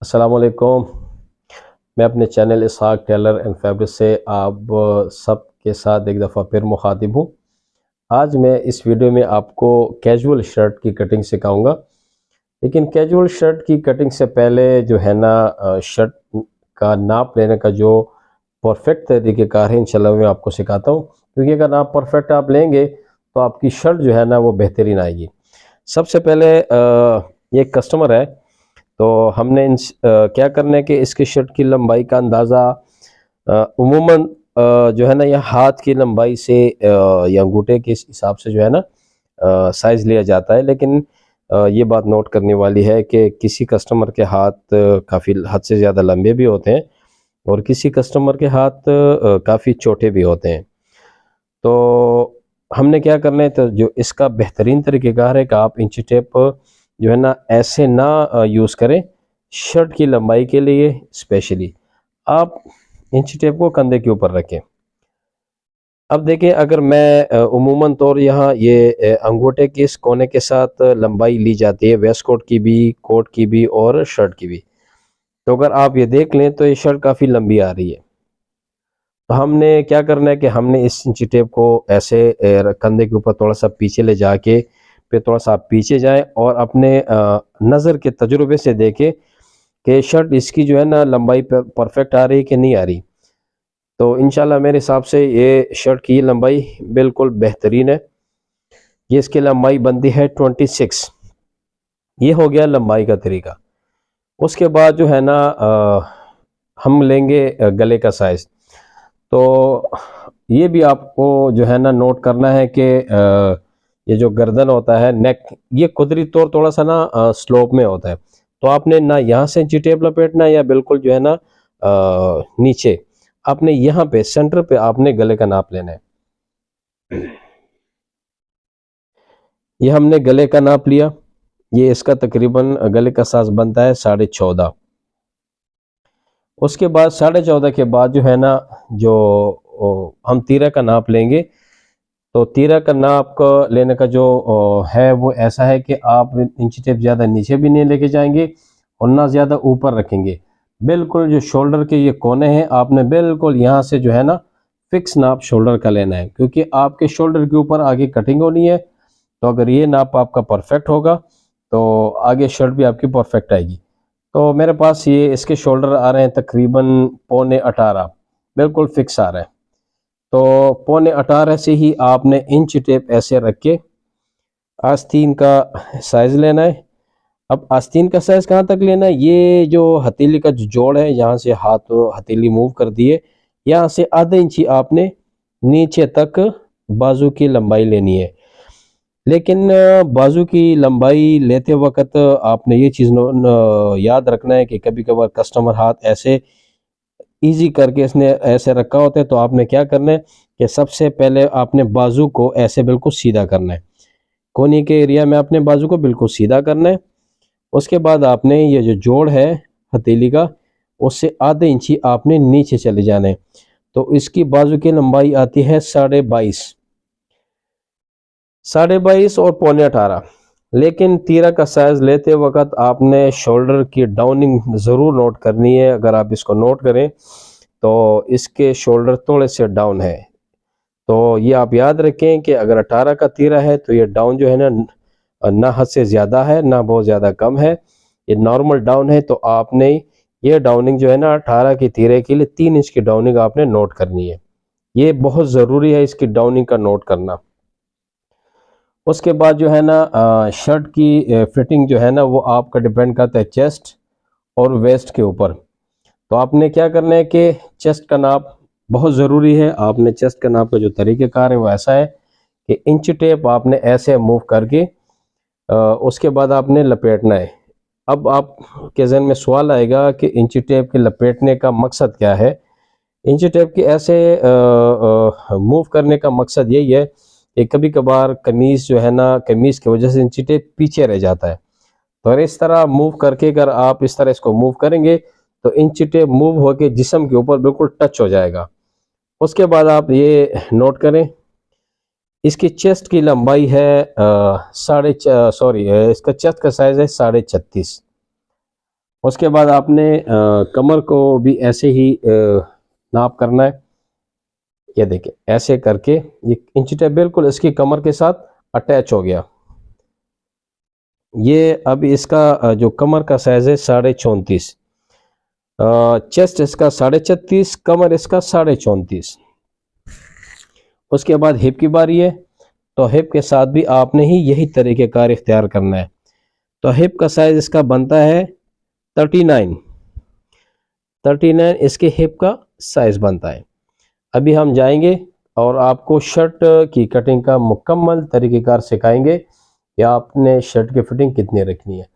अस्सलाम वालेकुम। मैं अपने channel Ishaq tailor and fabric से आप सब के साथ एक दफ़ा फिर मुखातिब हूँ। आज मैं इस वीडियो में आपको कैजुअल शर्ट की कटिंग सिखाऊंगा। लेकिन कैजुअल शर्ट की कटिंग से पहले जो है ना शर्ट का नाप लेने का जो परफेक्ट तरीक़ेकार है इंशाल्लाह मैं आपको सिखाता हूँ, क्योंकि अगर आप परफेक्ट आप लेंगे तो आपकी शर्ट जो है ना वो बेहतरीन आएगी। सबसे पहले ये कस्टमर है, तो हमने क्या करना है कि इसकी शर्ट की लंबाई का अंदाज़ा उमूमन जो है ना यह हाथ की लंबाई से या अंगूठे के हिसाब से जो है ना साइज़ लिया जाता है। लेकिन ये बात नोट करने वाली है कि किसी कस्टमर के हाथ काफ़ी हद से ज़्यादा लंबे भी होते हैं और किसी कस्टमर के हाथ काफ़ी छोटे भी होते हैं। तो हमने क्या करना है, तो जो इसका बेहतरीन तरीक़ेकार है कि आप इंची टेप जो है ना ऐसे ना यूज़ करें। शर्ट की लंबाई के लिए स्पेशली आप इंची टेप को कंधे के ऊपर रखें। अब देखिए, अगर मैं उमूमन तौर यहाँ ये अंगूठे के इस कोने के साथ लंबाई ली जाती है, वेस्ट कोट की भी, कोट की भी और शर्ट की भी। तो अगर आप ये देख लें तो ये शर्ट काफ़ी लंबी आ रही है। तो हमने क्या करना है कि हमने इस इंची टेप को ऐसे कंधे के ऊपर थोड़ा सा पीछे ले जाके फिर थोड़ा सा आप पीछे जाएं और अपने नज़र के तजुर्बे से देखें कि शर्ट इसकी जो है ना लंबाई परफेक्ट आ रही है कि नहीं आ रही। तो इंशाल्लाह मेरे हिसाब से ये शर्ट की लंबाई बिल्कुल बेहतरीन है। ये इसकी लंबाई बनती है 26। ये हो गया लंबाई का तरीका। उसके बाद जो है ना हम लेंगे गले का साइज़। तो ये भी आपको जो है ना नोट करना है कि ये जो गर्दन होता है, नेक, ये कुदरती तौर थोड़ा सा ना स्लोप में होता है। तो आपने ना यहाँ से इंची टेप लपेटना है या बिल्कुल जो है ना नीचे, आपने यहाँ पे सेंटर पे आपने गले का नाप लेना है। ये हमने गले का नाप लिया। ये इसका तकरीबन गले का साइज बनता है 14.5। उसके बाद 14.5 के बाद जो है ना जो हम तीरा का नाप लेंगे। तो तीरा का नाप का लेने का जो है वो ऐसा है कि आप इंची टेप ज़्यादा नीचे भी नहीं लेके जाएंगे और ना ज़्यादा ऊपर रखेंगे। बिल्कुल जो शोल्डर के ये कोने हैं, आपने बिल्कुल यहाँ से जो है ना फिक्स नाप शोल्डर का लेना है, क्योंकि आपके शोल्डर के ऊपर आगे कटिंग होनी है। तो अगर ये नाप आपका परफेक्ट होगा तो आगे शर्ट भी आपकी परफेक्ट आएगी। तो मेरे पास ये इसके शोल्डर आ रहे हैं तकरीबन 18.25, बिल्कुल फिक्स आ रहा है। तो 18.25 से ही आपने इंच टेप ऐसे रख के आस्तीन का साइज़ लेना है। अब आस्तीन का साइज़ कहाँ तक लेना है, ये जो हथेली का जो जोड़ है, यहाँ से हाथ हथेली मूव कर दिए, यहाँ से आधा इंची आपने नीचे तक बाजू की लंबाई लेनी है। लेकिन बाजू की लंबाई लेते वक्त आपने ये चीज़ याद रखना है कि कभी कभार कस्टमर हाथ ऐसे इजी करके इसने ऐसे रखा होता है। तो आपने क्या करना है कि सबसे पहले आपने बाजू को ऐसे बिल्कुल सीधा करना है, कोनी के एरिया में आपने बाजू को बिल्कुल सीधा करना है। उसके बाद आपने ये जो जोड़ है हथेली का, उससे आधे इंची आपने नीचे चले जाना है। तो इसकी बाजू की लंबाई आती है 22.5, 22.5 और 18.25। लेकिन तीरा का साइज लेते वक्त आपने शोल्डर की डाउनिंग ज़रूर नोट करनी है। अगर आप इसको नोट करें तो इसके शोल्डर थोड़े से डाउन है। तो ये आप याद रखें कि अगर 18 का तीरा है तो ये डाउन जो है ना हद से ज़्यादा है ना बहुत ज़्यादा कम है, ये नॉर्मल डाउन है। तो आपने ये डाउनिंग जो है ना 18 के तीरे के लिए 3 इंच की डाउनिंग आपने नोट करनी है। ये बहुत ज़रूरी है इसकी डाउनिंग का नोट करना। उसके बाद जो है ना शर्ट की फिटिंग जो है ना वो आपका डिपेंड करता है चेस्ट और वेस्ट के ऊपर। तो आपने क्या करना है कि चेस्ट का नाप बहुत ज़रूरी है। आपने चेस्ट का नाप का जो तरीक़ेकार है वो ऐसा है कि इंच टेप आपने ऐसे मूव करके उसके बाद आपने लपेटना है। अब आप के जहन में सवाल आएगा कि इंच टेप के लपेटने का मकसद क्या है। इंच टेप के ऐसे मूव करने का मकसद यही है कि कभी कभार कमीज़ जो है ना, कमीज़ की वजह से इंची टेप पीछे रह जाता है। तो अगर इस तरह मूव करके अगर आप इस तरह इसको मूव करेंगे तो इंची टेप मूव होकर जिस्म के ऊपर बिल्कुल टच हो जाएगा। उसके बाद आप ये नोट करें, इसकी चेस्ट की लंबाई है इसका चेस्ट का साइज़ है 36। उसके बाद आपने कमर को भी ऐसे ही नाप करना है। ये देखिए ऐसे करके ये इंची टेप बिल्कुल इसकी कमर के साथ अटैच हो गया। ये अब इसका जो कमर का साइज है 34.5, चेस्ट इसका 36.5, कमर इसका 34.5। उसके बाद हिप की बारी है, तो हिप के साथ भी आपने ही यही तरीक़ेकार इख्तियार करना है। तो हिप का साइज इसका बनता है 39 इसके हिप का साइज बनता है। अभी हम जाएंगे और आपको शर्ट की कटिंग का मुकम्मल तरीक़ेकार सिखाएंगे कि आपने शर्ट की फिटिंग कितनी रखनी है।